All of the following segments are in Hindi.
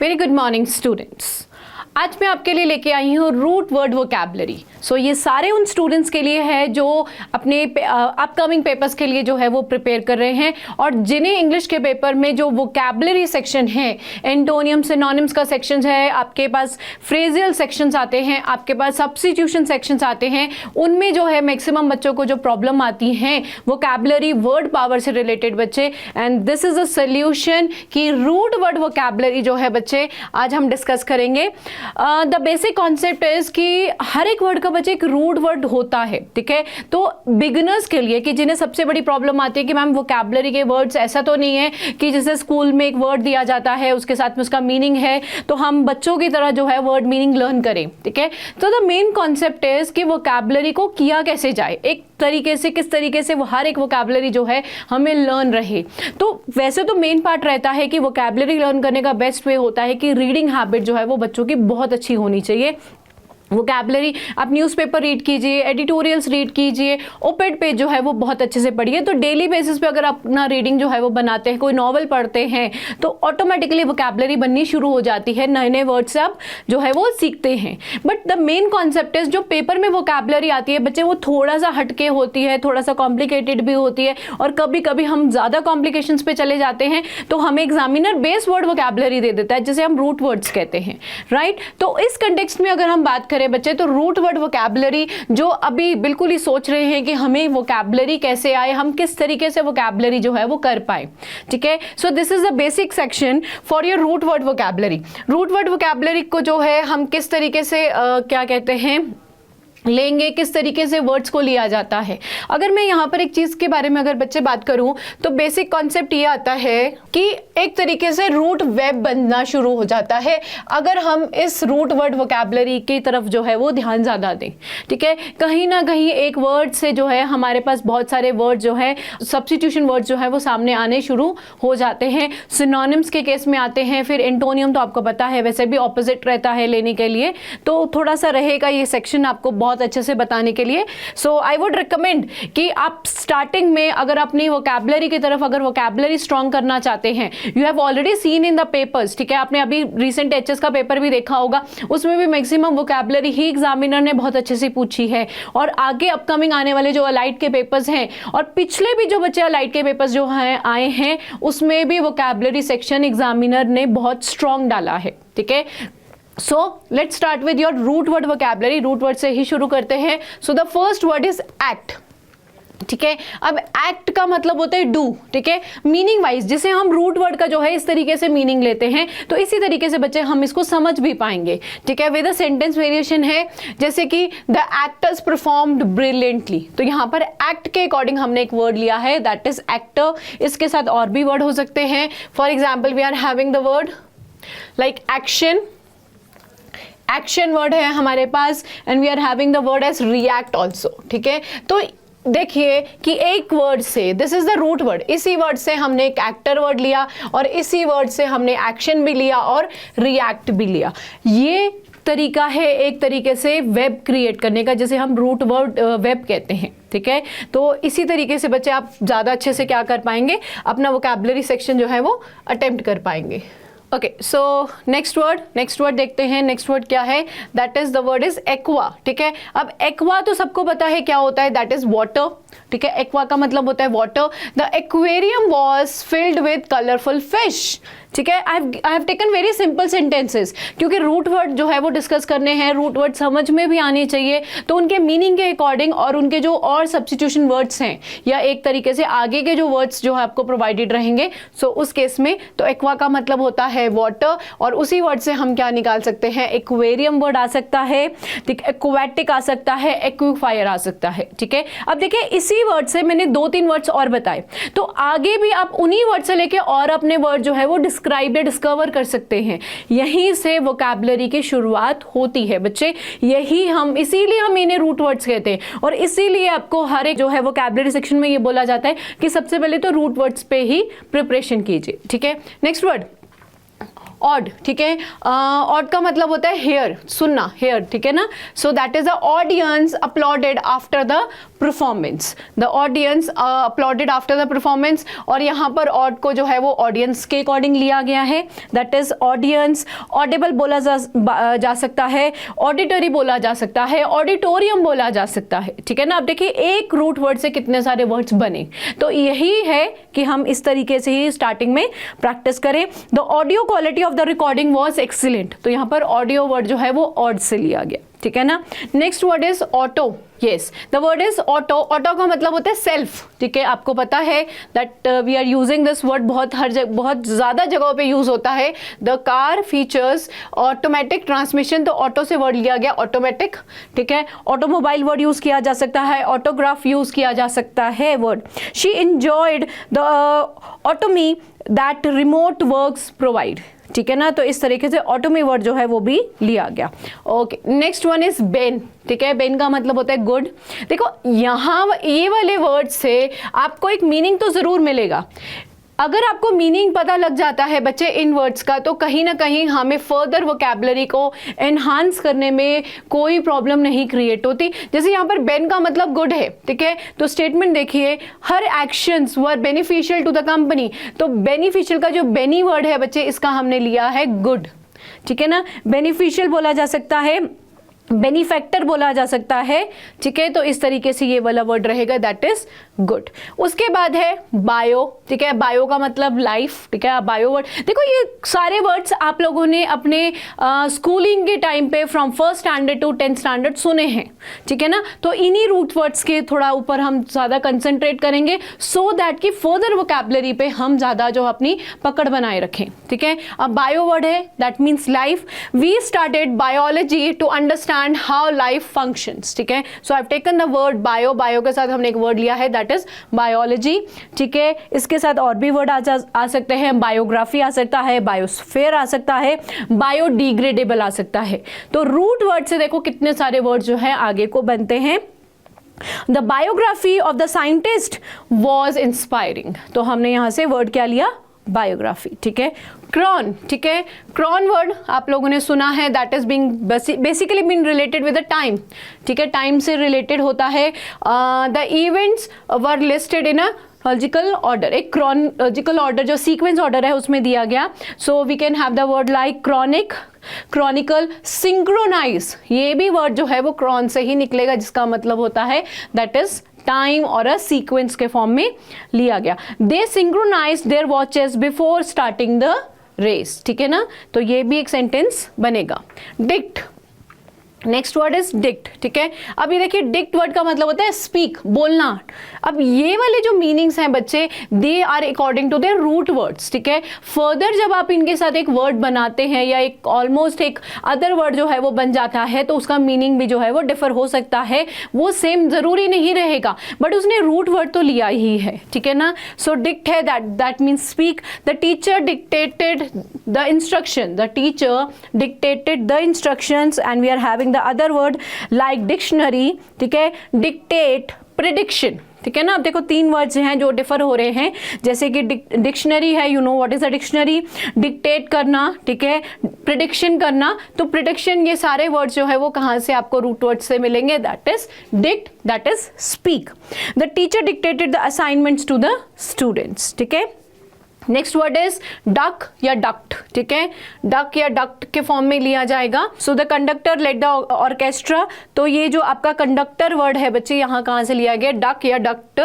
Very good morning students. आज मैं आपके लिए लेके आई हूँ रूट वर्ड वोकैबुलरी। सो ये सारे उन स्टूडेंट्स के लिए है जो अपने अपकमिंग पेपर्स के लिए जो है वो प्रिपेयर कर रहे हैं और जिन्हें इंग्लिश के पेपर में जो वोकैबुलरी सेक्शन है, एंटोनियम सिनोनिम्स का सेक्शन है, आपके पास फ्रेजियल सेक्शंस आते हैं, आपके पास सब्स्टिट्यूशन सेक्शंस आते हैं, उनमें जो है मैक्सिमम बच्चों को जो प्रॉब्लम आती है वोकैबुलरी वर्ड पावर से रिलेटेड बच्चे, and this is a solution कि रूट वर्ड वोकैबुलरी जो है बच्चे आज हम डिस्कस करेंगे। द बेसिक कॉन्सेप्ट इज कि हर एक वर्ड का बच्चे एक रूट वर्ड होता है, ठीक है। तो बिगिनर्स के लिए कि जिन्हें सबसे बड़ी प्रॉब्लम आती है कि मैम वोकैबुलरी के वर्ड्स ऐसा तो नहीं है कि जैसे स्कूल में एक वर्ड दिया जाता है उसके साथ में उसका मीनिंग है तो हम बच्चों की तरह जो है वर्ड मीनिंग लर्न करें, ठीक है। तो द मेन कॉन्सेप्ट इज कि वोकैबुलरी को किया कैसे जाए, एक तरीके से किस तरीके से वो हर एक वोकैबुलरी जो है हमें लर्न रहे। तो वैसे तो मेन पार्ट रहता है कि वोकैबुलरी लर्न करने का बेस्ट वे होता है कि रीडिंग हैबिट जो है वो बच्चों की बहुत अच्छी होनी चाहिए। वोकैबुलरी आप न्यूज़पेपर रीड कीजिए, एडिटोरियल्स रीड कीजिए, ओपेड पेज जो है वो बहुत अच्छे से पढ़िए। तो डेली बेसिस पे अगर आप अपना रीडिंग जो है वो बनाते हैं, कोई नॉवल पढ़ते हैं तो ऑटोमेटिकली वोकैबुलरी बननी शुरू हो जाती है, नए नए वर्ड्स आप जो है वो सीखते हैं। But the main concept is जो पेपर में वोकैबुलरी आती है बच्चे वो थोड़ा सा हटके होती है, थोड़ा सा कॉम्प्लिकेटेड भी होती है और कभी कभी हम ज़्यादा कॉम्प्लिकेशंस पे चले जाते हैं तो हमें एग्जामिनर बेस वर्ड वोकैबुलरी दे देता है जिसे हम रूट वर्ड्स कहते हैं, राइट। तो इस कंटेक्स्ट में अगर हम बात करें बच्चे तो रूट वर्ड वोकैबुलरी जो अभी बिल्कुल ही सोच रहे हैं कि हमें वोकैबुलरी कैसे आए, हम किस तरीके से वोकैबुलरी जो है वो कर पाए, ठीक है। So this is the basic section for your root word vocabulary. Root word vocabulary को जो है हम किस तरीके से क्या कहते हैं लेंगे, किस तरीके से वर्ड्स को लिया जाता है। अगर मैं यहाँ पर एक चीज़ के बारे में अगर बच्चे बात करूँ तो बेसिक कॉन्सेप्ट ये आता है कि एक तरीके से रूट वेब बनना शुरू हो जाता है अगर हम इस रूट वर्ड वोकैबुलरी की तरफ जो है वो ध्यान ज़्यादा दें, ठीक है। कहीं ना कहीं एक वर्ड से जो है हमारे पास बहुत सारे वर्ड जो है सब्स्टिट्यूशन वर्ड जो है वो सामने आने शुरू हो जाते हैं। सिनोनिम्स के केस में आते हैं, फिर एंटोनियम तो आपको पता है वैसे भी ऑपोजिट रहता है लेने के लिए, तो थोड़ा सा रहेगा ये सेक्शन आपको बहुत अच्छे से बताने के लिए। सो आई वुड रिकमेंड कि आप स्टार्टिंग में अगर अपनी वोकैबुलरी की तरफ अगर वोकैबुलरी स्ट्रॉन्ग करना चाहते हैं, you have already seen in the papers, ठीक है। आपने अभी रिसेंट एचएस का पेपर भी देखा होगा, उसमें भी मैक्सिमम वोकैबुलरी ही एग्जामिनर ने बहुत अच्छे से पूछी है और आगे अपकमिंग आने वाले जो अलाइट के पेपर्स हैं और पिछले भी जो बच्चे अलाइट के पेपर्स जो हैं आए हैं उसमें भी वोकैबुलरी सेक्शन एग्जामिनर ने बहुत स्ट्रॉन्ग डाला है, ठीक है। So let's start with your root word vocabulary. Root word से ही शुरू करते हैं। So the first word is act, ठीक है। अब एक्ट का मतलब होता है डू, ठीक है। मीनिंग वाइज जिसे हम रूट वर्ड का जो है इस तरीके से मीनिंग लेते हैं तो इसी तरीके से बच्चे हम इसको समझ भी पाएंगे, ठीक है। विद अ सेंटेंस वेरिएशन है जैसे कि द एक्टर्स परफॉर्म्ड ब्रिलियंटली, तो यहाँ पर एक्ट के अकॉर्डिंग हमने एक वर्ड लिया है दैट इज एक्टर। इसके साथ और भी वर्ड हो सकते हैं। For example we are having the word like action, action word है हमारे पास, and we are having the word as react also, ठीक है। तो देखिए कि एक वर्ड से this is the root word, इसी वर्ड से हमने एक एक्टर वर्ड लिया और इसी वर्ड से हमने एक्शन भी लिया और रिएक्ट भी लिया। ये तरीका है एक तरीके से वेब क्रिएट करने का जिसे हम रूट वर्ड वेब कहते हैं, ठीक है। तो इसी तरीके से बच्चे आप ज़्यादा अच्छे से क्या कर पाएंगे, अपना वोकैबुलरी सेक्शन जो है वो अटेम्प्ट कर पाएंगे। ओके, सो नेक्स्ट वर्ड देखते हैं। नेक्स्ट वर्ड क्या है, that is the word is aqua, ठीक है। अब एक्वा तो सबको पता है क्या होता है, दैट इज वाटर, ठीक है। एक्वा का मतलब होता है water. The aquarium was filled with colourful fish, ठीक है। आई have taken very simple sentences क्योंकि रूट वर्ड जो है वो डिस्कस करने हैं, रूट वर्ड समझ में भी आने चाहिए तो उनके मीनिंग के अकॉर्डिंग और उनके जो और सब्स्टिट्यूशन वर्ड्स हैं या एक तरीके से आगे के जो वर्ड्स जो है आपको प्रोवाइडेड रहेंगे, सो उस केस में तो एक्वा का मतलब होता है वाटर और उसी वर्ड से हम क्या निकाल सकते हैं, एक्वेरियम वर्ड आ सकता है, ठीक, एक्वेटिक आ सकता है, एक्विफायर आ सकता है, ठीक है। अब देखिए इसी वर्ड से मैंने 2-3 वर्ड्स और बताए तो आगे भी आप उन्हीं वर्ड से लेके और अपने वर्ड जो है वो डिस्क्राइब या डिस्कवर कर सकते हैं। यहीं से वोकैबुलरी की शुरुआत होती है बच्चे, यही हम इसीलिए हम इन्हें रूट वर्ड्स कहते हैं और इसीलिए आपको हर एक जो है वोकैबुलरी सेक्शन में ये बोला जाता है कि सबसे पहले तो रूट वर्ड्स पे ही प्रिपरेशन कीजिए, ठीक है। नेक्स्ट वर्ड ऑड, ठीक है, ऑड का मतलब होता है हेयर, सुनना, हेयर, ठीक है ना। सो that is the audience uploaded after the performance, the audience uploaded after the performance, और यहाँ पर ऑड को जो है वो ऑडियंस के अकॉर्डिंग लिया गया है, दैट इज ऑडियंस। ऑडिबल बोला जा सकता है, ऑडिटरी बोला जा सकता है, ऑडिटोरियम बोला जा सकता है, ठीक है ना। अब देखिए एक रूट वर्ड से कितने सारे वर्ड्स बने, तो यही है कि हम इस तरीके से ही स्टार्टिंग में प्रैक्टिस करें। The audio quality of the recording was excellent, तो यहाँ पर ऑडियो वर्ड जो है वो ऑड से लिया गया, ठीक है ना। Next word is auto, yes the word is auto. Auto का मतलब होता है सेल्फ, ठीक है, आपको पता है that we are using this word, बहुत ज़्यादा जगहों पे यूज होता है। The car features automatic transmission, तो ऑटो से वर्ड लिया गया ऑटोमेटिक, ठीक है। ऑटोमोबाइल वर्ड यूज किया जा सकता है, ऑटोग्राफ यूज किया जा सकता है word. She enjoyed the otomy that remote works provide, ठीक है ना। तो इस तरीके से ऑटोमी वर्ड जो है वो भी लिया गया। Okay, next one is Ben, ठीक है, बेन का मतलब होता है गुड। देखो यहाँ ये वाले वर्ड से आपको एक मीनिंग तो जरूर मिलेगा। अगर आपको मीनिंग पता लग जाता है बच्चे इन वर्ड्स का, तो कहीं ना कहीं हमें फर्दर वोकैबुलरी को एनहांस करने में कोई प्रॉब्लम नहीं क्रिएट होती। जैसे यहाँ पर बेन का मतलब गुड है, ठीक है, तो स्टेटमेंट देखिए, हर actions were beneficial to the company, तो बेनिफिशियल का जो बेनी वर्ड है बच्चे, इसका हमने लिया है गुड, ठीक है ना। बेनिफिशियल बोला जा सकता है, बेनिफैक्टर बोला जा सकता है, ठीक है, तो इस तरीके से ये वाला वर्ड रहेगा, दैट इज गुड। उसके बाद है बायो, ठीक है, बायो का मतलब लाइफ, ठीक है, बायो वर्ड। देखो ये सारे वर्ड्स आप लोगों ने अपने स्कूलिंग के टाइम पे from 1st standard to 10th standard सुने हैं, ठीक है ना। तो इन्हीं रूट वर्ड्स के थोड़ा ऊपर हम ज़्यादा कंसंट्रेट करेंगे, सो दैट कि फर्दर वोकैबुलरी पे हम ज़्यादा जो अपनी पकड़ बनाए रखें, ठीक है। अब बायो वर्ड है, that means life. We started biology to understand how life functions, ठीक है। So I have taken the word bio, bio के साथ हमने एक वर्ड लिया है, दैट इज बायोलॉजी, ठीक है। इसके साथ और भी वर्ड आ सकते हैं, बायोग्राफी आ सकता है, बायोस्फीयर आ सकता है, बायोडिग्रेडेबल आ सकता है। तो रूट वर्ड से देखो कितने सारे वर्ड जो है आगे को बनते हैं। The biography of the scientist was inspiring, तो हमने यहां से वर्ड क्या लिया, बायोग्राफी, ठीक है। क्रॉन, ठीक है, क्रॉन वर्ड आप लोगों ने सुना है, that is being basically been related with the time, ठीक है, टाइम से रिलेटेड होता है। The events were listed in a logical order, एक क्रॉनोलॉजिकल ऑर्डर जो सीक्वेंस ऑर्डर है उसमें दिया गया। So we can have the word like chronic, chronicle, synchronise, ये भी वर्ड जो है वो क्रॉन से ही निकलेगा, जिसका मतलब होता है दैट इज टाइम और अ सीक्वेंस के फॉर्म में लिया गया। They synchronize their watches before starting the race, ठीक है ना, तो ये भी एक सेंटेंस बनेगा। Dict, next word is dict, ठीक है। अब ये देखिए डिक्ट वर्ड का मतलब होता है स्पीक, बोलना। अब ये वाले जो मीनिंग्स हैं बच्चे, they are according to their root words, ठीक है। फर्दर जब आप इनके साथ एक वर्ड बनाते हैं या एक ऑलमोस्ट एक अदर वर्ड जो है वो बन जाता है, तो उसका मीनिंग भी जो है वो डिफर हो सकता है, वो सेम जरूरी नहीं रहेगा, बट उसने रूट वर्ड तो लिया ही है, ठीक है ना। सो डिक्ट है, that means speak. The teacher dictated the instruction, the teacher dictated the instructions, and we are having the other word like dictionary, ठीक है, dictate, prediction, ठीक है ना। अब देखो तीन वर्ड्स हैं जो डिफर हो रहे हैं, जैसे कि डिक्शनरी है, you know what is a dictionary, dictate करना, ठीक है, प्रिडिक्शन करना। तो प्रिडिक्शन, ये सारे वर्ड्स जो है वो कहाँ से आपको रूट वर्ड से मिलेंगे, that is dict, that is speak. The teacher dictated the assignments to the students, ठीक है। नेक्स्ट वर्ड इज डक या डक्ट, ठीक है, डक या डक्ट के फॉर्म में लिया जाएगा। So the conductor led the orchestra, तो ये जो आपका कंडक्टर वर्ड है बच्चे, यहाँ कहाँ से लिया गया, डक या डक्ट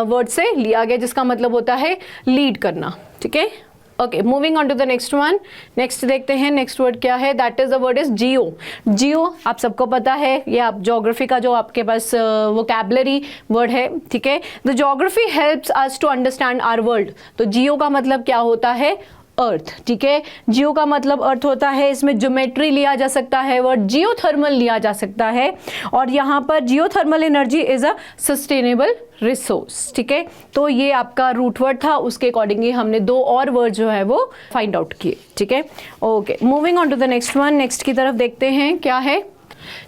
वर्ड से लिया गया, जिसका मतलब होता है लीड करना, ठीक है। Okay, moving on to the next one. Next देखते हैं, नेक्स्ट वर्ड क्या है, that is the word is geo. Geo आप सबको पता है, ये आप ज्योग्राफी का जो आपके पास वोकैबुलरी वर्ड है, ठीक है। The geography helps us to understand our world, तो जियो का मतलब क्या होता है, अर्थ, ठीक है। जियो का मतलब अर्थ होता है, इसमें ज्योमेट्री लिया जा सकता है, वर्ड जियोथर्मल लिया जा सकता है, और यहाँ पर geothermal energy is a sustainable resource, ठीक है। तो ये आपका रूट वर्ड था, उसके अकॉर्डिंगली हमने दो और वर्ड जो है वो फाइंड आउट किए, ठीक है। Okay, moving on to the next one. Next की तरफ देखते हैं क्या है,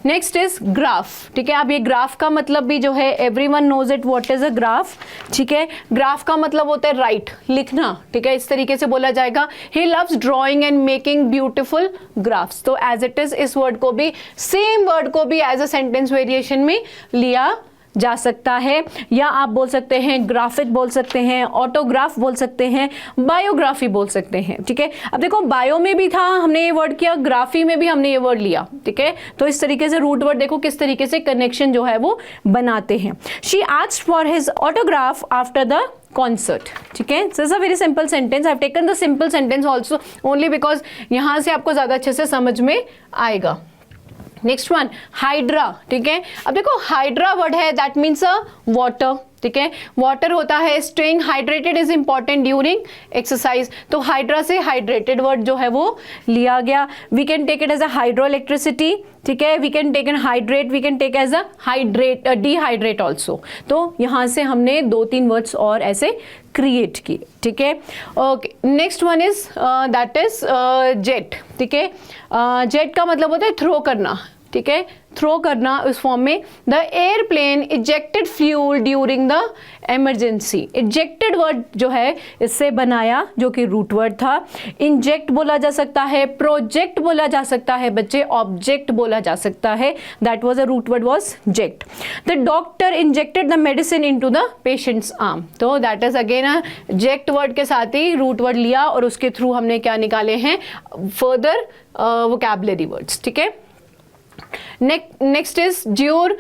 नेक्स्ट इज ग्राफ, ठीक है। अब ये ग्राफ का मतलब भी जो है everyone knows it what is a graph, ठीक है। ग्राफ का मतलब होता है राइट, लिखना, ठीक है, इस तरीके से बोला जाएगा। He loves drawing and making beautiful graphs. तो एज इट इज इस वर्ड को भी, सेम वर्ड को भी एज अ सेंटेंस वेरिएशन में लिया जा सकता है, या आप बोल सकते हैं ग्राफिक बोल सकते हैं, ऑटोग्राफ बोल सकते हैं, बायोग्राफी बोल सकते हैं, ठीक है। अब देखो बायो में भी था हमने ये वर्ड किया, ग्राफी में भी हमने ये वर्ड लिया, ठीक है। तो इस तरीके से रूट वर्ड देखो किस तरीके से कनेक्शन जो है वो बनाते हैं। She asked for his autograph after the concert, ठीक है। This is a very simple sentence. I have taken the simple sentence also only because यहां से आपको ज्यादा अच्छे से समझ में आएगा। नेक्स्ट वन हाइड्रा, ठीक है। अब देखो हाइड्रा वर्ड है दैट मीन्स अ वाटर, ठीक है। वाटर होता है, staying hydrated is important during exercise. तो हाइड्रा से हाइड्रेटेड वर्ड जो है वो लिया गया। We can take it as a hydro electricity, ठीक है। We can take an hydrate, we can take as a hydrate, dehydrate also. तो यहां से हमने 2-3 वर्ड्स और ऐसे क्रिएट किए, ठीक है। Okay, next one is that is jet, ठीक है। जेट का मतलब होता है थ्रो करना, ठीक है, थ्रो करना इस फॉर्म में। The airplane ejected fuel during the emergency. Ejected word जो है इससे बनाया, जो कि रूट वर्ड था। इंजेक्ट बोला जा सकता है, प्रोजेक्ट बोला जा सकता है बच्चे, ऑब्जेक्ट बोला जा सकता है। That was a root word was ject. The doctor injected the medicine into the patient's arm. तो that is again a ject word के साथ ही रूट वर्ड लिया और उसके थ्रू हमने क्या निकाले हैं फर्दर वोकैबुलरी वर्ड्स, ठीक है। नेक्स्ट इज ड्यूर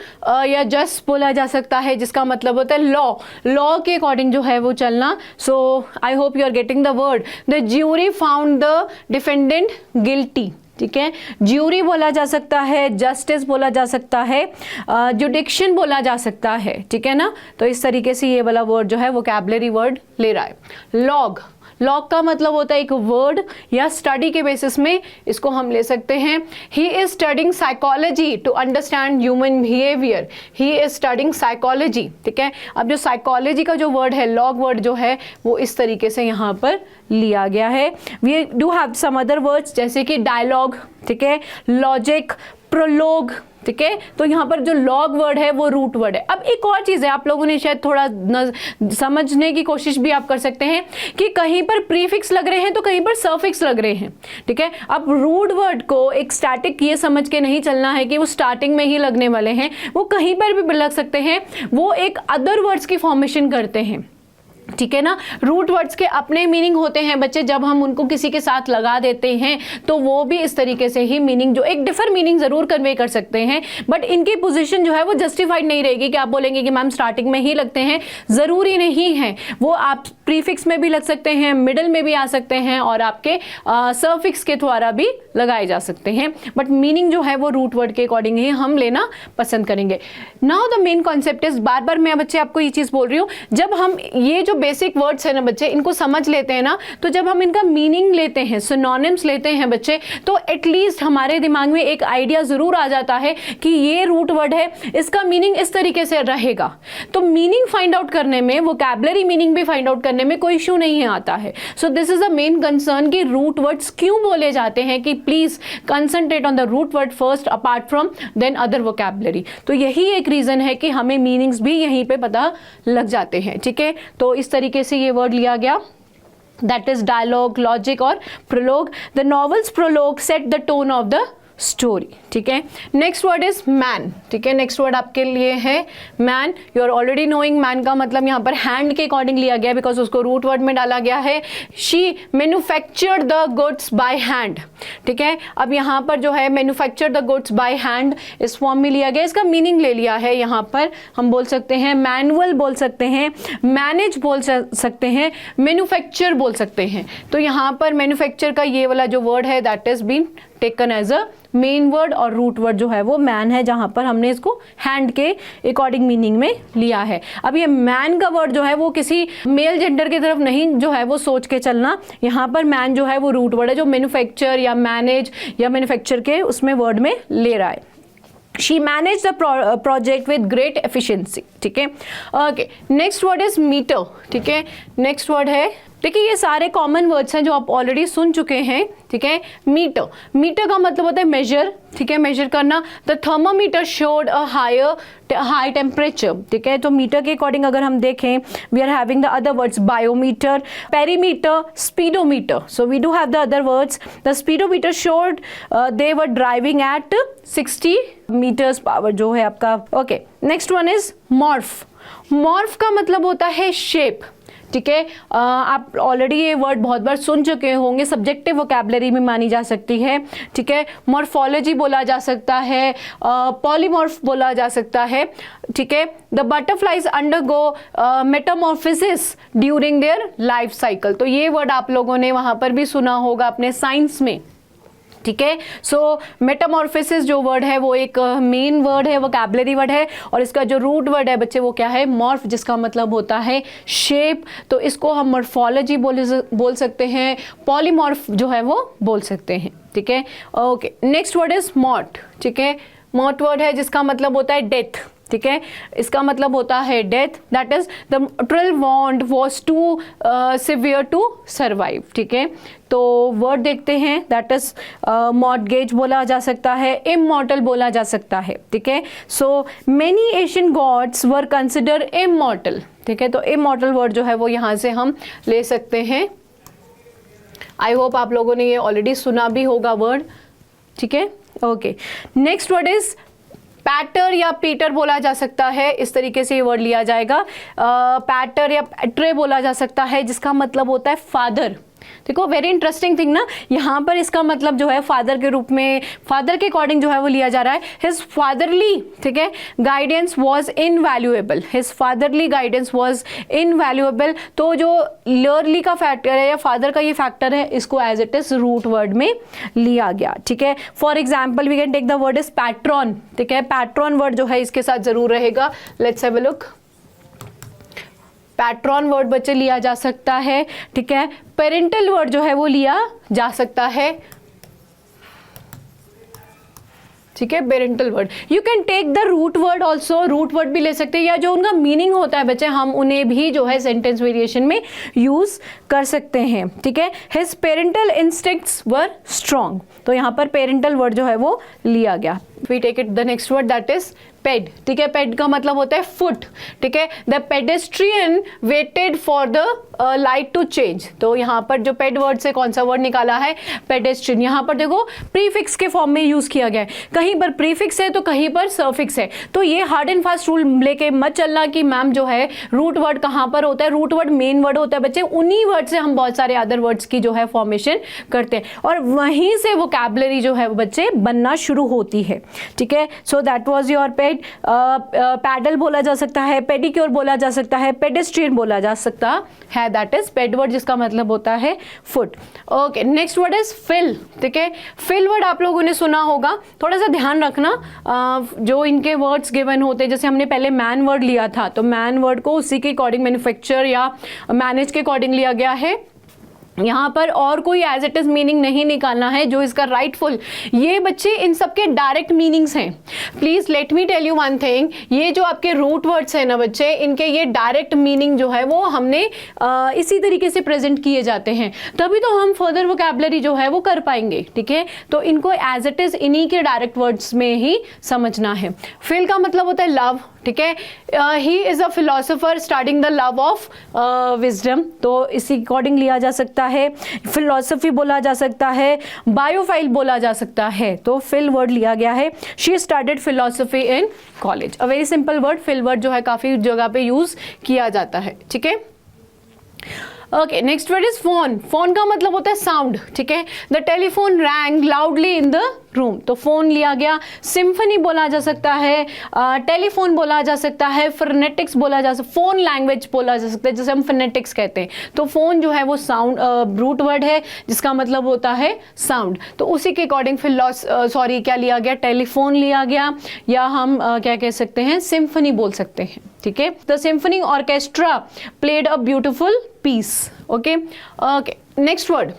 या जस्ट बोला जा सकता है, जिसका मतलब होता है लॉ, लॉ के अकॉर्डिंग जो है वो चलना। So I hope you are getting the word. The jury found the defendant guilty, ठीक है। ज्यूरी बोला जा सकता है, जस्टिस बोला जा सकता है, जुडिक्शन बोला जा सकता है, ठीक है ना। तो इस तरीके से ये वाला वर्ड जो है वोकैबुलरी वर्ड ले रहा है। लॉग, लॉग का मतलब होता है एक वर्ड या स्टडी के बेसिस में इसको हम ले सकते हैं। He is studying psychology to understand human behaviour. He is studying psychology, ठीक है। अब जो साइकोलॉजी का जो वर्ड है, लॉग वर्ड जो है वो इस तरीके से यहाँ पर लिया गया है। We do have some other words जैसे कि डायलॉग, ठीक है, लॉजिक, प्रोलोग, ठीक है। तो यहाँ पर जो लॉग वर्ड है वो रूट वर्ड है। अब एक और चीज है, आप लोगों ने शायद थोड़ा समझने की कोशिश भी आप कर सकते हैं कि कहीं पर प्रीफिक्स लग रहे हैं तो कहीं पर सफिक्स लग रहे हैं, ठीक है। अब रूट वर्ड को एक स्टैटिक ये समझ के नहीं चलना है कि वो स्टार्टिंग में ही लगने वाले हैं, वो कहीं पर भी लग सकते हैं, वो एक अदर वर्ड्स की फॉर्मेशन करते हैं, ठीक है ना। रूट वर्ड्स के अपने मीनिंग होते हैं बच्चे, जब हम उनको किसी के साथ लगा देते हैं तो वो भी इस तरीके से ही मीनिंग, जो एक डिफर मीनिंग जरूर कन्वे कर सकते हैं, बट इनकी पोजीशन जो है वो जस्टिफाइड नहीं रहेगी कि आप बोलेंगे कि मैम स्टार्टिंग में ही लगते हैं, जरूरी नहीं है। वो आप प्रीफिक्स में भी लग सकते हैं, मिडल में भी आ सकते हैं और आपके सफिक्स के द्वारा भी लगाए जा सकते हैं, बट मीनिंग जो है वो रूट वर्ड के अकॉर्डिंग ही हम लेना पसंद करेंगे। Now the main concept is, बार बार मैं बच्चे आपको ये चीज बोल रही हूँ, जब हम ये जो बेसिक वर्ड्स है ना बच्चे, इनको समझ लेते हैं ना, तो जब हम इनका मीनिंग लेते हैं, सिनोनिम्स लेते हैं बच्चे, तो एटलीस्ट हमारे दिमाग में एक आइडिया जरूर आ जाता है कि ये रूट वर्ड है, इसका मीनिंग इस तरीके से रहेगा। तो मीनिंग फाइंड आउट करने में, वोकैबुलरी मीनिंग भी फाइंड आउट करने में कोई इशू नहीं आता है। So this is the main concern कि रूट वर्ड्स क्यों बोले जाते हैं, कि please concentrate on the root word first apart from then other vocabulary. तो यही एक रीजन है कि हमें मीनिंग्स भी यहीं पे पता लग जाते हैं, ठीक है। तो इस तरीके से ये वर्ड लिया गया, दैट इज डायलॉग, लॉजिक और prologue. The novels prologue set the tone of the story, ठीक है। नेक्स्ट वर्ड इज मैन, ठीक है। नेक्स्ट वर्ड आपके लिए है man. You are already knowing man का मतलब यहाँ पर हैंड के अकॉर्डिंग लिया गया, बिकॉज उसको रूट वर्ड में डाला गया है। She manufactured the goods by hand, ठीक है। अब यहाँ पर जो है manufacture the goods by hand इस फॉर्म में लिया गया, इसका मीनिंग ले लिया है। यहाँ पर हम बोल सकते हैं मैनुअल बोल सकते हैं, मैनेज बोल सकते हैं, मैन्युफैक्चर बोल सकते हैं। तो यहाँ पर मैन्युफैक्चर का ये वाला जो वर्ड है that is been taken as a main word, और रूट वर्ड जो है वो मैन है, जहां पर हमने इसको हैंड के अकॉर्डिंग मीनिंग में लिया है। अब ये मैन का वर्ड जो है वो किसी मेल जेंडर की तरफ नहीं जो है वो सोच के चलना, यहाँ पर मैन जो है वो रूट वर्ड है, जो मैन्युफैक्चर या मैनेज या मैन्युफैक्चर के उसमें वर्ड में ले रहा है। She manage the project with great efficiency, ठीक है। Okay, next word is meter, ठीक है। नेक्स्ट वर्ड है, देखिए ये सारे कॉमन वर्ड्स हैं जो आप ऑलरेडी सुन चुके हैं, ठीक है। मीटर, मीटर का मतलब होता है मेजर, ठीक है, मेजर करना। The thermometer showed a high temperature, ठीक है। तो मीटर के अकॉर्डिंग अगर हम देखें, we are having the other words biometer, perimeter, speedometer. So we do have the other words. The speedometer showed they were driving at 60 meters power जो है आपका। Okay, next one is morph. Morph का मतलब होता है शेप, ठीक है। आप ऑलरेडी ये वर्ड बहुत बार सुन चुके होंगे, सब्जेक्टिव वोकैबुलरी में मानी जा सकती है, ठीक है। मॉर्फोलॉजी बोला जा सकता है, पॉलीमॉर्फ बोला जा सकता है, ठीक है। The butterflies undergo metamorphosis during their life cycle. तो ये वर्ड आप लोगों ने वहां पर भी सुना होगा अपने साइंस में, ठीक है। सो मेटामॉर्फिसिस जो वर्ड है वो एक मेन वर्ड है, वोकैबुलरी वर्ड है, और इसका जो रूट वर्ड है बच्चे वो क्या है, मॉर्फ, जिसका मतलब होता है शेप। तो इसको हम मॉर्फोलॉजी बोल सकते हैं, पॉलीमॉर्फ जो है वो बोल सकते हैं, ठीक है। ओके, नेक्स्ट वर्ड इज मॉट, ठीक है। मॉट वर्ड है जिसका मतलब होता है डेथ, ठीक है। इसका मतलब होता है death, that is the mortal wound was too severe to survive, ठीक है। तो वर्ड देखते हैं, दैट इज मॉर्टगेज बोला जा सकता है, इमॉर्टल बोला जा सकता है, ठीक है। So many Asian gods were consider immortal, ठीक है। तो इमॉर्टल वर्ड जो है वो यहाँ से हम ले सकते हैं। आई होप आप लोगों ने ये ऑलरेडी सुना भी होगा वर्ड, ठीक है। ओके, नेक्स्ट वर्ड इज पैटर या पीटर बोला जा सकता है, इस तरीके से ये वर्ड लिया जाएगा। पैटर या पैट्रे बोला जा सकता है, जिसका मतलब होता है फादर। देखो वेरी इंटरेस्टिंग थिंग ना, यहाँ पर इसका मतलब जो है फादर के रूप में, फादर के अकॉर्डिंग जो है वो लिया जा रहा है। हिज फादरली, ठीक है, guidance was invaluable, his fatherly guidance was invaluable. तो जो लर्ली का फैक्टर है या फादर का ये फैक्टर है, इसको as it is root word में लिया गया, ठीक है। For example we can take the word is patron, ठीक है। पैट्रॉन वर्ड जो है इसके साथ जरूर रहेगा। Let's have a look. Patron word बच्चे लिया जा सकता है, ठीक है। पेरेंटल वर्ड जो है वो लिया जा सकता है, ठीक है, parental word. You can take the root word also, root word भी ले सकते हैं, या जो उनका मीनिंग होता है बच्चे हम उन्हें भी जो है सेंटेंस वेरिएशन में यूज कर सकते हैं, ठीक है। हिज पेरेंटल इंस्टिंक्ट्स वर स्ट्रॉन्ग, तो यहाँ पर पेरेंटल वर्ड जो है वो लिया गया। We take it the next word that is ped, ठीक है। पेड का मतलब होता है फुट, ठीक है। The pedestrian waited for the light to change. तो यहाँ पर जो पेड वर्ड से कौन सा वर्ड निकाला है, पेडेस्ट्रियन। यहाँ पर देखो प्रीफिक्स के फॉर्म में यूज किया गया है, कहीं पर प्रीफिक्स है तो कहीं पर सफिक्स है। तो ये हार्ड एंड फास्ट रूल लेके मत चलना कि मैम जो है रूट वर्ड कहाँ पर होता है। रूट वर्ड मेन वर्ड होता है बच्चे, उन्हीं वर्ड से हम बहुत सारे अदर वर्ड्स की जो है फॉर्मेशन करते हैं, और वहीं से वोकैबुलरी जो है बच्चे बनना शुरू होती है, ठीक है। So that was your ped. Pedal बोला जा सकता है, पेडिक्योर बोला जा सकता है, पेडेस्ट्रियन बोला जा सकता है, दैट इज पेड वर्ड जिसका मतलब होता है foot. Okay, next word is phil, ठीक है। फिल वर्ड आप लोगों ने सुना होगा, थोड़ा सा ध्यान रखना जो इनके वर्ड्स गिवन होते हैं। जैसे हमने पहले मैन वर्ड लिया था, तो मैन वर्ड को उसी के अकॉर्डिंग मैन्युफैक्चर या मैनेज के अकॉर्डिंग लिया गया है। यहाँ पर और कोई एज इट इज मीनिंग नहीं निकालना है जो इसका राइटफुल, ये बच्चे इन सबके डायरेक्ट मीनिंग्स हैं। Please let me tell you one thing, ये जो आपके रूट वर्ड्स हैं ना बच्चे, इनके ये डायरेक्ट मीनिंग जो है वो हमने इसी तरीके से प्रेजेंट किए जाते हैं, तभी तो हम फर्दर वोकैबुलरी जो है वो कर पाएंगे, ठीक है। तो इनको एज इट इज इन्हीं के डायरेक्ट वर्ड्स में ही समझना है। फिल का मतलब होता है लव, ठीक है। He is a philosopher starting the love of wisdom, तो इसी अकॉर्डिंग लिया जा सकता है। फिलोसफी बोला जा सकता है, बायोफाइल बोला जा सकता है, तो फिल वर्ड लिया गया है। She started philosophy in college, a very simple word. Phil word जो है काफी जगह पे यूज किया जाता है, ठीक है। Okay, next word is phone. Phone का मतलब होता है साउंड, ठीक है। The telephone wrong loudly in the room, तो फोन लिया गया। सिम्फनी बोला जा सकता है, टेलीफोन बोला जा सकता है, फोनेटिक्स बोला जा सकता है, फोन लैंग्वेज बोला जा सकता है, जैसे हम फोनेटिक्स कहते हैं। तो फोन जो है वो साउंड रूट वर्ड है जिसका मतलब होता है साउंड, तो उसी के अकॉर्डिंग फिर क्या लिया गया, टेलीफोन लिया गया, या हम क्या कह सकते हैं, सिम्फनी बोल सकते हैं, ठीक है। The symphony orchestra played a beautiful piece. Okay, next word.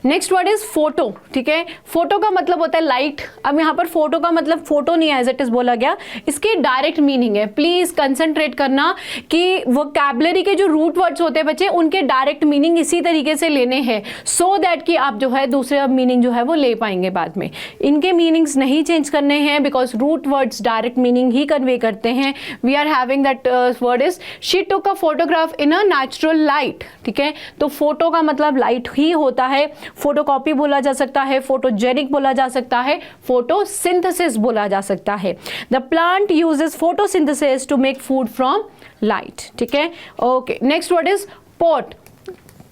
Next word is photo, ठीक है। फोटो का मतलब होता है लाइट। अब यहाँ पर फोटो का मतलब फोटो नहीं एज इट इज बोला गया, इसकी डायरेक्ट मीनिंग है। प्लीज कंसंट्रेट करना कि वोकैबुलरी के जो रूट वर्ड्स होते हैं बच्चे, उनके डायरेक्ट मीनिंग इसी तरीके से लेने हैं, सो दैट कि आप जो है दूसरे मीनिंग जो है वो ले पाएंगे बाद में। इनके मीनिंग्स नहीं चेंज करने हैं, because root words direct meaning ही कन्वे करते हैं। We are having that word is she took a photograph in a natural light, ठीक है। तो फोटो का मतलब लाइट ही होता है। फोटोकॉपी बोला जा सकता है, फोटोजेनिक बोला जा सकता है, फोटोसिंथेसिस बोला जा सकता है। The plant uses photosynthesis to make food from light, ठीक है। Okay, next word is port,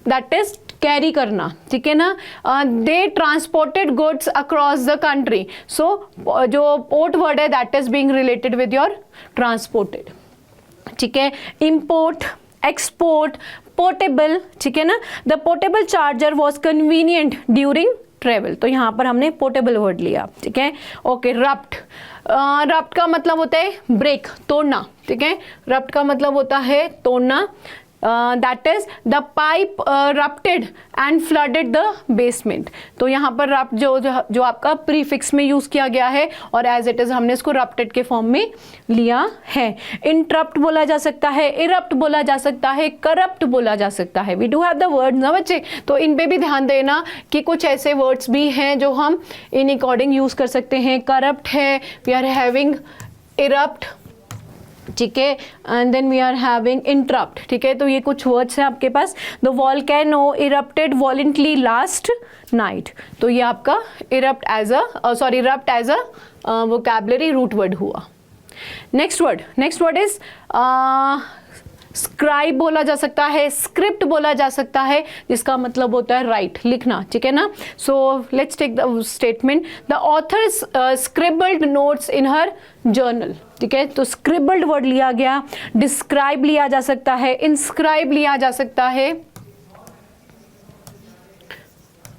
that is carry करना, ठीक है ना। They transported goods across the country. So जो पोर्ट वर्ड है that is being related with your transported, ठीक है। इंपोर्ट, एक्सपोर्ट, पोर्टेबल, ठीक है ना। The portable charger was convenient during travel, तो यहाँ पर हमने पोर्टेबल वर्ड लिया, ठीक है। ओके, रप्ट, रप्ट का मतलब होता है ब्रेक, तोड़ना, ठीक है। रप्ट का मतलब होता है तोड़ना। That is the pipe ruptured and flooded the basement. तो यहाँ पर रप्ट जो आपका प्रीफिक्स में यूज किया गया है और एज इट इज हमने इसको रप्टेड के फॉर्म में लिया है। इंटरप्ट बोला जा सकता है, इरप्ट बोला जा सकता है, करप्ट बोला जा सकता है। We do have the word ना बच्चे, तो इन पे भी ध्यान देना कि कुछ ऐसे वर्ड्स भी हैं जो हम इन अकॉर्डिंग यूज कर सकते हैं। करप्ट है, वी आर हैविंग इरप्ट, ठीक है, and then we are having interrupt, ठीक है। तो ये कुछ वर्ड्स हैं आपके पास। The volcano erupted violently last night, तो ये आपका erupt as a vocabulary root word हुआ। नेक्स्ट वर्ड इज स्क्राइब बोला जा सकता है, स्क्रिप्ट बोला जा सकता है, जिसका मतलब होता है राइट, लिखना, ठीक है ना। So let's take the statement, the author scribbled notes in her journal, ठीक है। तो स्क्रिबल्ड वर्ड लिया गया, डिस्क्राइब लिया जा सकता है, इंस्क्राइब लिया जा सकता है,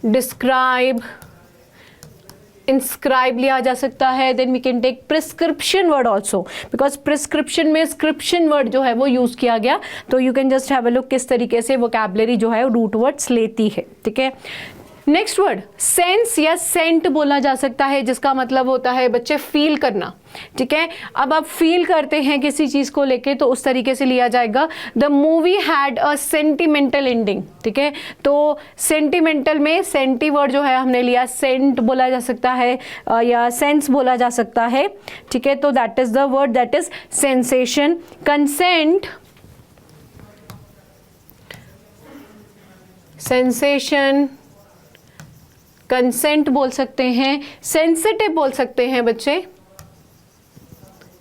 डिस्क्राइब, इंस्क्राइब लिया जा सकता है। Then we can take prescription word also, because prescription में स्क्रिप्शन वर्ड जो है वो यूज किया गया। तो you can just have a look किस तरीके से वोकैबुलरी जो है रूट वर्ड्स लेती है, ठीक है। नेक्स्ट वर्ड सेंस या सेंट बोला जा सकता है, जिसका मतलब होता है बच्चे फील करना, ठीक है। अब आप फील करते हैं किसी चीज को लेके तो उस तरीके से लिया जाएगा। The movie had a sentimental ending, ठीक है। तो सेंटिमेंटल में सेंटी वर्ड जो है हमने लिया, सेंट बोला जा सकता है या सेंस बोला जा सकता है, ठीक है। तो that is the word that is sensation. Consent, sensation, consent बोल सकते हैं, सेंसिटिव बोल सकते हैं बच्चे,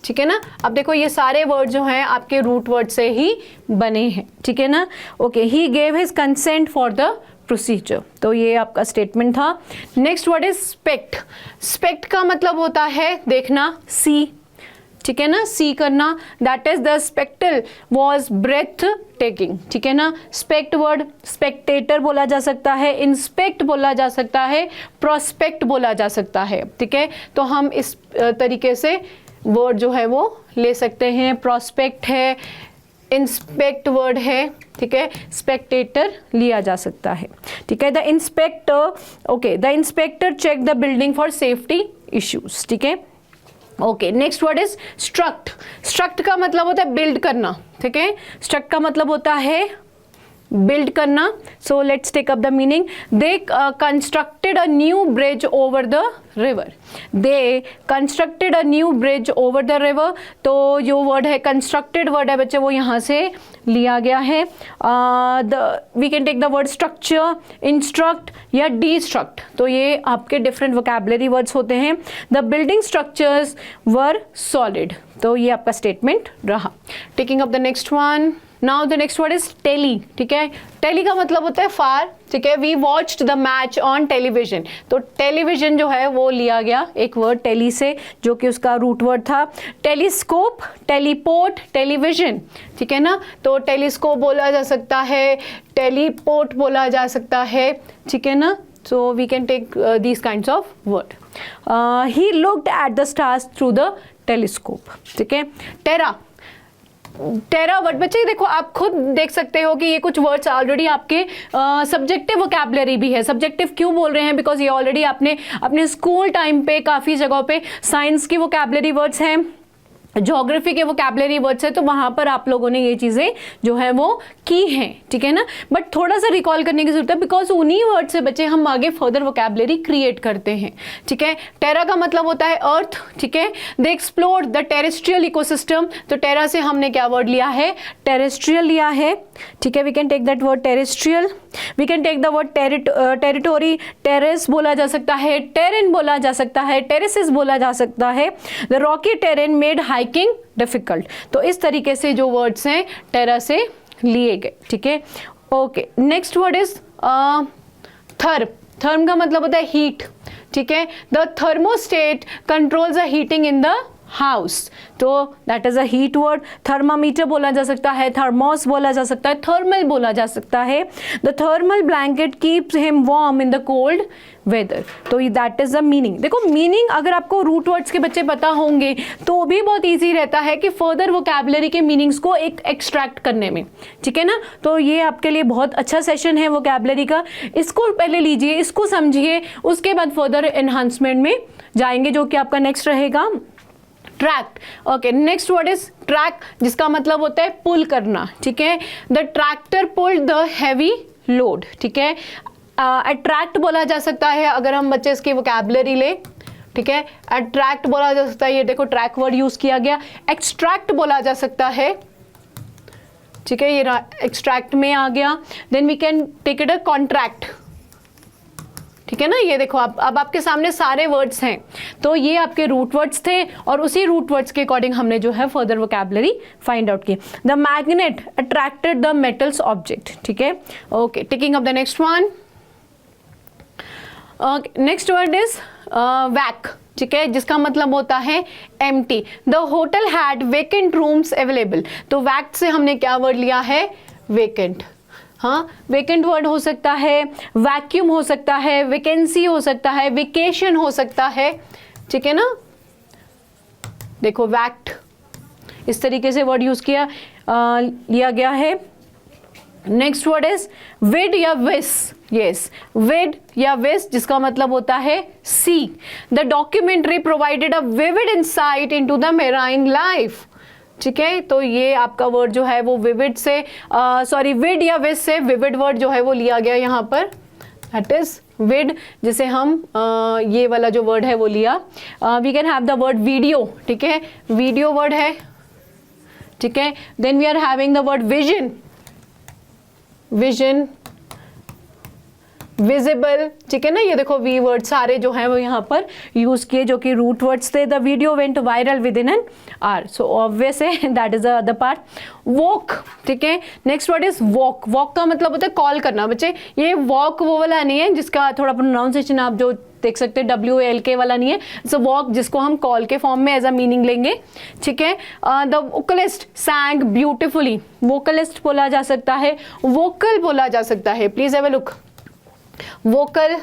ठीक है ना। अब देखो ये सारे वर्ड जो हैं आपके रूट वर्ड से ही बने हैं, ठीक है ना। Okay, he gave his consent for the procedure, तो ये आपका स्टेटमेंट था। Next word is spect. Spect का मतलब होता है देखना, सी, ठीक है ना, सी करना। That is the spectacle was breathtaking, ठीक है ना। स्पेक्ट वर्ड स्पेक्टेटर बोला जा सकता है, इंस्पेक्ट बोला जा सकता है, प्रोस्पेक्ट बोला जा सकता है, ठीक है। तो हम इस तरीके से वर्ड जो है वो ले सकते हैं। प्रोस्पेक्ट है, इंस्पेक्ट वर्ड है, ठीक है, स्पेक्टेटर लिया जा सकता है, ठीक है। The inspector, okay, the inspector check the building for safety issues, ठीक है। Okay, next word is struct. Struct का मतलब होता है बिल्ड करना, ठीक है। स्ट्रक्ट का मतलब होता है बिल्ड करना। So let's take up the meaning. They constructed a new bridge over the river. They constructed a new bridge over the river. तो जो वर्ड है कंस्ट्रक्टेड वर्ड है बच्चे वो यहाँ से लिया गया है। We can take the word structure, instruct या डिस्ट्रक्ट। तो ये आपके डिफरेंट वोकैबुलरी वर्ड्स होते हैं। The building structures were solid, तो ये आपका स्टेटमेंट रहा। Taking up the next one, now the next word is tele, ठीक है। टेली का मतलब होता है फार, ठीक है। We watched the match on television, तो टेलीविजन जो है वो लिया गया एक वर्ड टेली से, जो कि उसका रूट वर्ड था। टेलीस्कोप, टेलीपोर्ट, टेलीविजन, ठीक है ना। तो टेलीस्कोप बोला जा सकता है, टेलीपोर्ट बोला जा सकता है, ठीक है ना। So we can take these kinds of word. He looked at the stars through the telescope, ठीक है। टेरा, टेरा वर्ड, बच्चे देखो आप खुद देख सकते हो कि ये कुछ वर्ड्स ऑलरेडी आपके सब्जेक्टिव वोकैबुलरी भी है। सब्जेक्टिव क्यों बोल रहे हैं? बिकॉज ये ऑलरेडी आपने अपने स्कूल टाइम पे काफ़ी जगहों पे साइंस की वोकैबुलरी वर्ड्स हैं, ज्योग्राफी के वोकैबुलरी वर्ड्स है, तो वहां पर आप लोगों ने ये चीज़ें जो है वो की हैं, ठीक है ना। बट थोड़ा सा रिकॉल करने की जरूरत है, बिकॉज उन्हीं वर्ड से बच्चे हम आगे फर्दर वोकैबुलरी क्रिएट करते हैं, ठीक है। टेरा का मतलब होता है अर्थ, ठीक है। दे एक्सप्लोर द टेरेस्ट्रियल इकोसिस्टम, तो टेरा से हमने क्या वर्ड लिया है? टेरेस्ट्रियल लिया है, ठीक है। We can take that word terrestrial. We can take the word territory, terrace बोला जा सकता है, टेरेन बोला जा सकता है, टेरेसेस बोला जा सकता है। The Rocky terrain made hiking difficult, तो इस तरीके से जो वर्ड्स हैं टेरा से लिए गए, ठीक है। Okay, next word is therm. Therm का मतलब होता है हीट, ठीक है। The thermostat controls the heating in the house, तो that is a heat word. Thermometer बोला जा सकता है, थर्मोस बोला जा सकता है, थर्मल बोला जा सकता है। The thermal blanket keeps him warm in the cold weather, तो दैट इज द मीनिंग। देखो मीनिंग अगर आपको रूट वर्ड्स के बच्चे पता होंगे तो भी बहुत ईजी रहता है कि फर्दर वोकैबुलरी के मीनिंग्स को एक एक्सट्रैक्ट करने में, ठीक है ना। तो ये आपके लिए बहुत अच्छा सेशन है वोकैबुलरी का, इसको पहले लीजिए, इसको समझिए, उसके बाद फर्दर एनहांसमेंट में जाएंगे जो कि आपका नेक्स्ट रहेगा tract. Okay, next word is track, जिसका मतलब होता है पुल करना, ठीक है। The tractor pulled the heavy load, ठीक है। अट्रैक्ट बोला जा सकता है अगर हम बच्चे इसकी वोकैबुलरी ले, ठीक है। अट्रैक्ट बोला जा सकता है, ये देखो ट्रैक वर्ड यूज किया गया। एक्सट्रैक्ट बोला जा सकता है, ठीक है, ये एक्सट्रैक्ट में आ गया। Then we can take it a contract, ठीक है ना। ये देखो अब आपके सामने सारे वर्ड्स हैं, तो ये आपके रूट वर्ड्स थे और उसी रूट वर्ड्स के अकॉर्डिंग हमने जो है फर्दर वोकैबुलरी फाइंड आउट की। The magnet attracted the metals object, ठीक है। Okay, taking up the next one. Next word is vac, ठीक है, जिसका मतलब होता है empty. The hotel had vacant rooms available, तो वैक से हमने क्या वर्ड लिया है? वेकेंट। हाँ, वेकेंट वर्ड हो सकता है, वैक्यूम हो सकता है, वैकेंसी हो सकता है, वेकेशन हो सकता है, ठीक है ना। देखो वैक्ट, इस तरीके से वर्ड यूज किया लिया गया है। नेक्स्ट वर्ड इज विड या विस, यस, विड या विस, जिसका मतलब होता है see. The documentary provided a vivid insight into the marine life, ठीक है। तो ये आपका वर्ड जो है वो विविड से विड या विस से विविड वर्ड जो है वो लिया गया यहाँ पर, दैट इज विड, जिसे हम ये वाला जो वर्ड है वो लिया। We can have the word video, ठीक है, वीडियो वर्ड है, ठीक है। Then we are having the word vision, vision, visible, ठीक है ना। ये देखो वी वर्ड सारे जो हैं वो यहाँ पर यूज किए जो कि रूट वर्ड्स थे। The video went viral within an hour, so obvious है that is the other part. Walk, ठीक है। Next word is walk. Walk का मतलब होता है कॉल करना। बच्चे ये वॉक वो वाला नहीं है जिसका थोड़ा प्रोनाउंसिएशन आप जो देख सकते हैं WALK वाला नहीं है, सो वॉक जिसको हम कॉल के फॉर्म में एज अ मीनिंग लेंगे, ठीक है। द वोकलिस्ट सैंग ब्यूटिफुली, वोकलिस्ट बोला जा सकता है, वोकल बोला जा सकता है, please have a look. Vocal,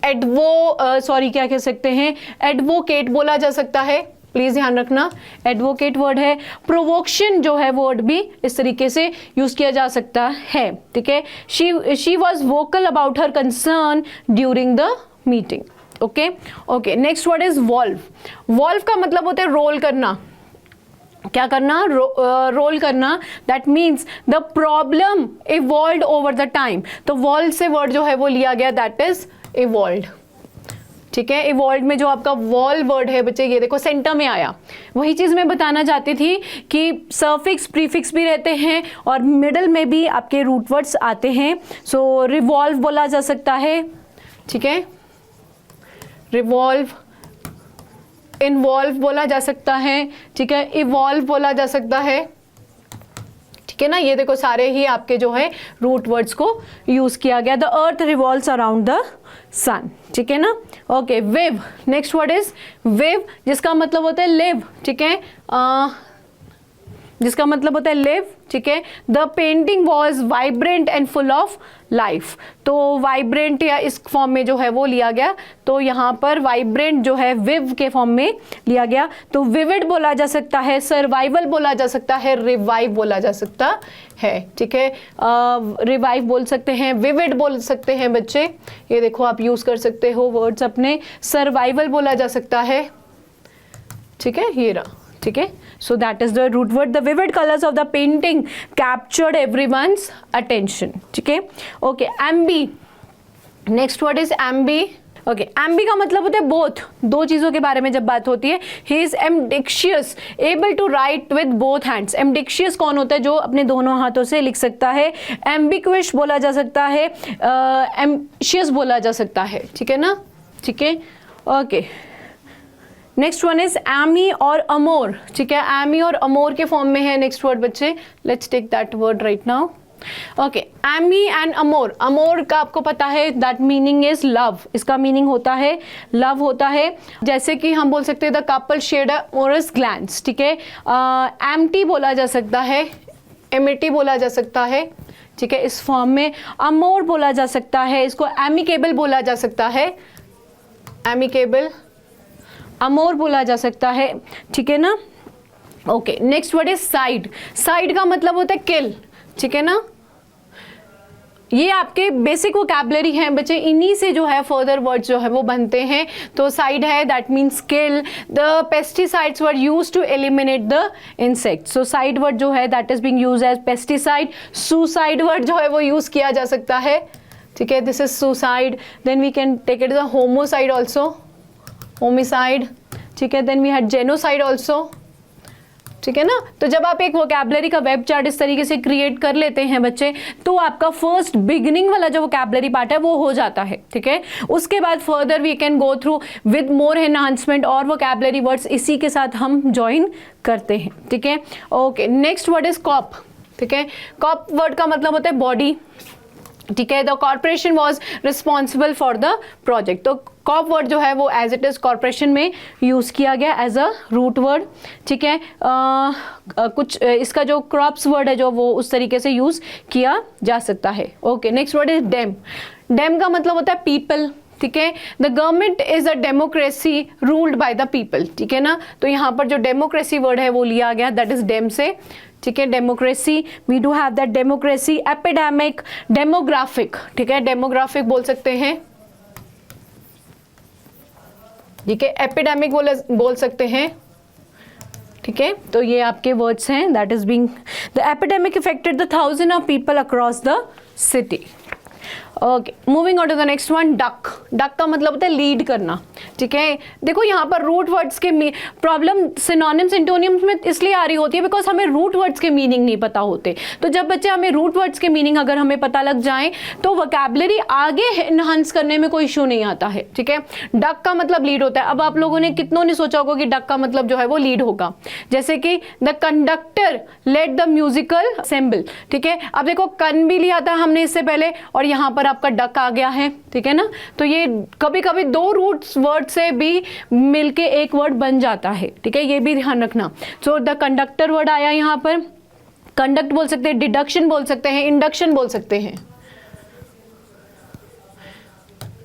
क्या कह सकते हैं, एडवोकेट बोला जा सकता है, प्लीज ध्यान रखना एडवोकेट वर्ड है। प्रोवोक्शन जो है वर्ड भी इस तरीके से यूज किया जा सकता है, ठीक है। She was vocal about her concern during the meeting, okay okay. Next word is valve. Valve का मतलब होता है रोल करना, क्या करना, रोल करना। That means the problem evolve over the time, तो वॉल्व से वर्ड जो है वो लिया गया, दैट इज इवॉल्व, ठीक है। इवॉल्व में जो आपका वॉल वर्ड है बच्चे, ये देखो सेंटर में आया, वही चीज़ मैं बताना चाहती थी कि सफिक्स प्रीफिक्स भी रहते हैं और मिडल में भी आपके रूट वर्ड्स आते हैं। सो रिवॉल्व बोला जा सकता है, ठीक है, रिवॉल्व, इन्वॉल्व बोला जा सकता है, ठीक है, इवॉल्व बोला जा सकता है, ठीक है ना। ये देखो सारे ही आपके जो है रूट वर्ड्स को यूज किया गया। The earth revolves around the sun, ठीक है ना। Okay, wave. Next word is wave, जिसका मतलब होता है लिव, ठीक है। जिसका मतलब होता है लिव, ठीक है। The painting was vibrant and full of life, तो वाइब्रेंट या इस फॉर्म में जो है वो लिया गया, तो यहाँ पर वाइब्रेंट जो है विव के फॉर्म में लिया गया, तो विविड बोला जा सकता है, सर्वाइवल बोला जा सकता है, रिवाइव बोला जा सकता है, ठीक है। रिवाइव बोल सकते हैं, विविड बोल सकते हैं बच्चे, ये देखो आप यूज कर सकते हो वर्ड्स अपने। सर्वाइवल बोला जा सकता है, ठीक है, ये रहा, ठीक है। So that is the root word. The vivid colours of the painting captured everyone's attention, ठीक है। Okay, ambi, next word is ambi. Okay, ambi का मतलब होता है बोथ, दो चीजों के बारे में जब बात होती है। He is ambitious, able to write with both hands. Ambitious कौन होता है? जो अपने दोनों हाथों से लिख सकता है। एम्बिक्विश बोला जा सकता है, एम्बिशियस बोला जा सकता है, ठीक है ना, ठीक है। Okay, next one is ami और अमोर, ठीक है। एमी और अमोर के फॉर्म में है नेक्स्ट वर्ड बच्चे। Let's take that word right now. Okay, ami and amor. Amor का आपको पता है दैट मीनिंग इज लव, इसका मीनिंग होता है लव होता है। जैसे कि हम बोल सकते हैं the couple shared amorous glance, ठीक है। एम्प्टी बोला जा सकता है, एमिटी बोला जा सकता है, ठीक है, इस फॉर्म में। अमोर बोला जा सकता है, इसको एमिकेबल बोला जा सकता है, एमिकेबल, अमोर बोला जा सकता है, ठीक है ना। Okay, next word is side. Side का मतलब होता है किल, ठीक है ना। ये आपके बेसिक वोकैबुलरी हैं बच्चे, इन्हीं से जो है फर्दर वर्ड्स जो है वो बनते हैं। तो साइड है that means kill. The pesticides were used to eliminate the insect. So cide word जो है that is being used as pesticide. Suicide word जो है वो यूज किया जा सकता है, ठीक है, this is suicide. Then we can take it the homicide also, homicide, ठीक है। Then we had genocide also, ठीक है ना। तो जब आप एक वोकैबुलरी का वेब चार्ट इस तरीके से क्रिएट कर लेते हैं बच्चे, तो आपका फर्स्ट बिगिनिंग वाला जो वोकैबुलरी पार्ट है वो हो जाता है, ठीक है। उसके बाद further we can go through with more enhancement और वोकैबुलरी वर्ड्स इसी के साथ हम ज्वाइन करते हैं, ठीक है। Okay, next word is cop, ठीक है। कॉप वर्ड का मतलब होता है बॉडी, ठीक है। The corporation was responsible for the project. तो कॉप वर्ड जो है वो एज इट इज कॉर्पोरेशन में यूज किया गया एज अ रूट वर्ड, ठीक है। कुछ इसका जो क्रॉप्स वर्ड है जो वो उस तरीके से यूज किया जा सकता है। Okay, next word is dem. Dem का मतलब होता है पीपल, ठीक है। The government is a democracy ruled by the people, ठीक है ना। तो यहाँ पर जो डेमोक्रेसी वर्ड है वो लिया गया, दैट इज डेम से, ठीक है। Democracy, we do have that democracy. Epidemic, demographic, ठीक है, डेमोग्राफिक बोल सकते हैं, ठीक है। एपिडेमिक बोल सकते हैं, ठीक है। तो ये आपके वर्ड्स हैं, that is being the epidemic affected the 1000 of people across the city. Okay, moving on to the next one, duck. Duck का मतलब होता है लीड करना, ठीक है। देखो यहाँ पर रूट वर्ड्स के प्रॉब्लम सिनोनिम्स इंटोनिम्स में इसलिए आ रही होती है बिकॉज हमें रूट वर्ड्स के मीनिंग नहीं पता होते। तो जब बच्चे हमें रूट वर्ड्स के मीनिंग अगर हमें पता लग जाए तो वोकैबुलरी आगे एनहांस करने में कोई इशू नहीं आता है, ठीक है। डक का मतलब लीड होता है। अब आप लोगों ने कितनों ने सोचा होगा कि डक का मतलब जो है वो लीड होगा, जैसे कि the conductor led the musical ensemble, ठीक है। अब देखो कन भी लिया था हमने इससे पहले और यहाँ पर आपका डक आ गया है, ठीक है ना। तो ये कभी कभी दो रूट वर्ड से भी मिलके एक वर्ड बन जाता है, ठीक है, ये भी ध्यान रखना। सो द कंडक्टर वर्ड आया यहाँ पर, कंडक्ट बोल सकते हैं, डिडक्शन बोल सकते हैं, इंडक्शन बोल सकते हैं,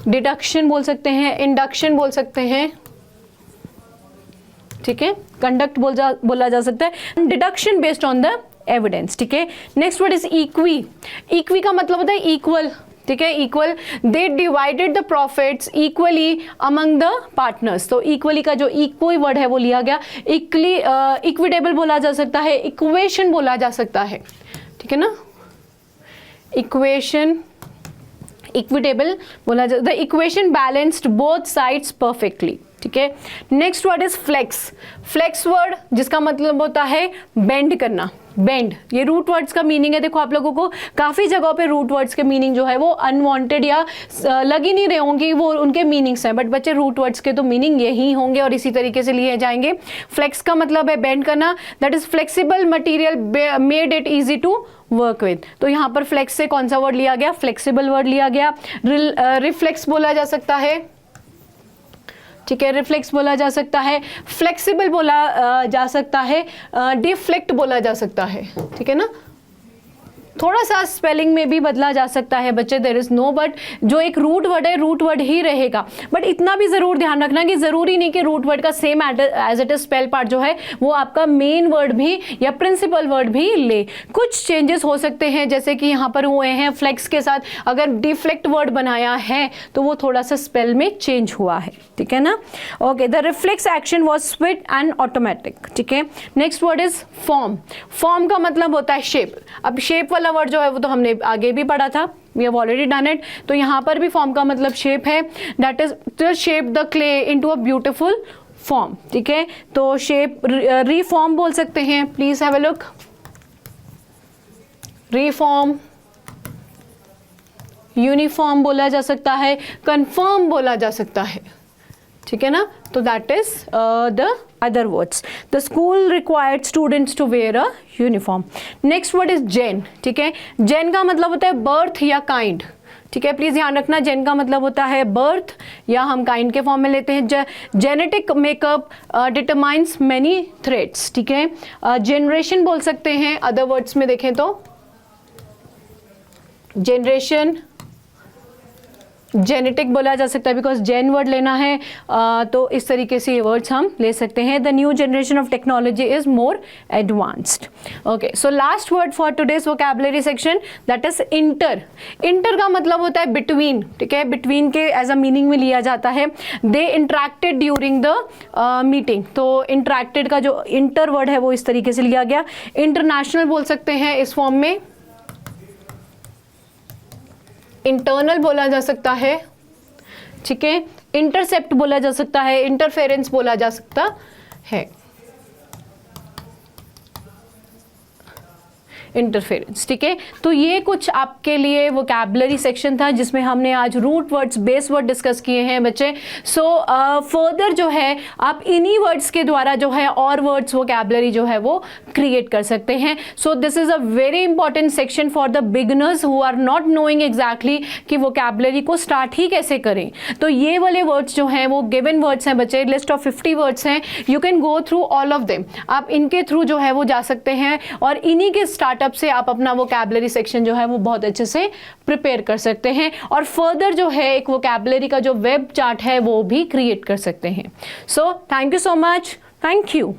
डिडक्शन बोल सकते हैं, इंडक्शन बोल सकते हैं, ठीक है। कंडक्ट बोला जा सकता है, deduction based on the evidence, ठीक है। Next word is equi. Equi का मतलब होता है इक्वल, ठीक है, equal. They divided the profits equally among the partners. तो इक्वली का जो इक्वी वर्ड है वो लिया गया। इक्विटेबल बोला जा सकता है, इक्वेशन बोला जा सकता है, ठीक है ना। इक्वेशन, इक्विटेबल बोला जा, the equation balanced both sides perfectly, ठीक है। Next word is flex. Flex word जिसका मतलब होता है बेंड करना, बेंड। ये रूट वर्ड्स का मीनिंग है। देखो आप लोगों को काफ़ी जगहों पे रूट वर्ड्स के मीनिंग जो है वो अनवांटेड या लग ही नहीं रहे होंगे वो उनके मीनिंग्स हैं, बट बच्चे रूट वर्ड्स के तो मीनिंग यही होंगे और इसी तरीके से लिए जाएंगे। फ्लेक्स का मतलब है बेंड करना, that is flexible material made it easy to work with. तो यहाँ पर फ्लेक्स से कौन सा वर्ड लिया गया? फ्लेक्सिबल वर्ड लिया गया। रिफ्लेक्स बोला जा सकता है, ठीक है, रिफ्लेक्स बोला जा सकता है, फ्लेक्सिबल बोला जा सकता है, डिफ्लेक्ट बोला जा सकता है, ठीक है ना। थोड़ा सा स्पेलिंग में भी बदला जा सकता है बच्चे, देयर इज नो बट, जो एक रूट वर्ड है रूट वर्ड ही रहेगा। बट इतना भी ज़रूर ध्यान रखना कि ज़रूरी नहीं कि रूट वर्ड का same as it is spell part जो है वो आपका मेन वर्ड भी या प्रिंसिपल वर्ड भी ले। कुछ चेंजेस हो सकते हैं जैसे कि यहाँ पर हुए हैं फ्लेक्स के साथ, अगर डिफ्लेक्ट वर्ड बनाया है तो वो थोड़ा सा स्पेल में चेंज हुआ है, ठीक है ना। Okay, the reflex action was Swift and automatic, ठीक है। Next word is form. Form का मतलब होता है शेप। अब शेप वाला वर्ड जो है वो तो हमने आगे भी पढ़ा था, we have already done it. तो यहाँ पर भी फॉर्म का मतलब शेप है, that is to shape the clay into a beautiful form, ठीक है। तो शेप रीफॉर्म बोल सकते हैं, please have a look. Reform, uniform बोला जा सकता है, कंफर्म बोला जा सकता है, ठीक है ना। तो that is the other words. The school required students to wear a uniform. Next word is gen, ठीक है। जेन का मतलब होता है बर्थ या काइंड, ठीक है। प्लीज ध्यान रखना, जेन का मतलब होता है बर्थ या हम काइंड के फॉर्म में लेते हैं। Genetic makeup determines many threads, ठीक है। जनरेशन बोल सकते हैं, अदर वर्ड्स में देखें तो जनरेशन, जेनेटिक बोला जा सकता है बिकॉज जेन वर्ड लेना है, तो इस तरीके से ये वर्ड्स हम ले सकते हैं। The new generation of technology is more advanced. Okay, so last word for today's vocabulary section that is inter. Inter का मतलब होता है बिटवीन, ठीक है। बिटवीन के एज अ मीनिंग में लिया जाता है। दे इंटरेक्टेड ड्यूरिंग द मीटिंग, तो इंटरेक्टेड का जो इंटर वर्ड है वो इस तरीके से लिया गया। इंटरनेशनल बोल सकते हैं इस फॉर्म में, इंटरनल बोला जा सकता है, ठीक है। इंटरसेप्ट बोला जा सकता है, इंटरफेरेंस बोला जा सकता है, इंटरफेरेंस, ठीक है। तो ये कुछ आपके लिए वोकैबुलरी सेक्शन था जिसमें हमने आज root words, base word discuss किए हैं बच्चे। सो फर्दर जो है आप इन्हीं वर्ड्स के द्वारा जो है और वर्ड्स वोकैबुलरी जो है वो क्रिएट कर सकते हैं। So this is a very important section for the beginners who are not knowing exactly कि वोकैबुलरी को स्टार्ट ही कैसे करें। तो ये वाले वर्ड्स जो हैं वो गिवन वर्ड्स हैं बच्चे, लिस्ट ऑफ 50 वर्ड्स हैं, you can go through all of them. आप इनके थ्रू जो है वो जा सकते हैं और इन्हीं के स्टार्टअप से आप अपना वोकैबुलरी सेक्शन जो है वो बहुत अच्छे से प्रिपेयर कर सकते हैं और फर्दर जो है एक वोकैबुलरी का जो वेब चार्ट है वो भी क्रिएट कर सकते हैं। So thank you so much, thank you.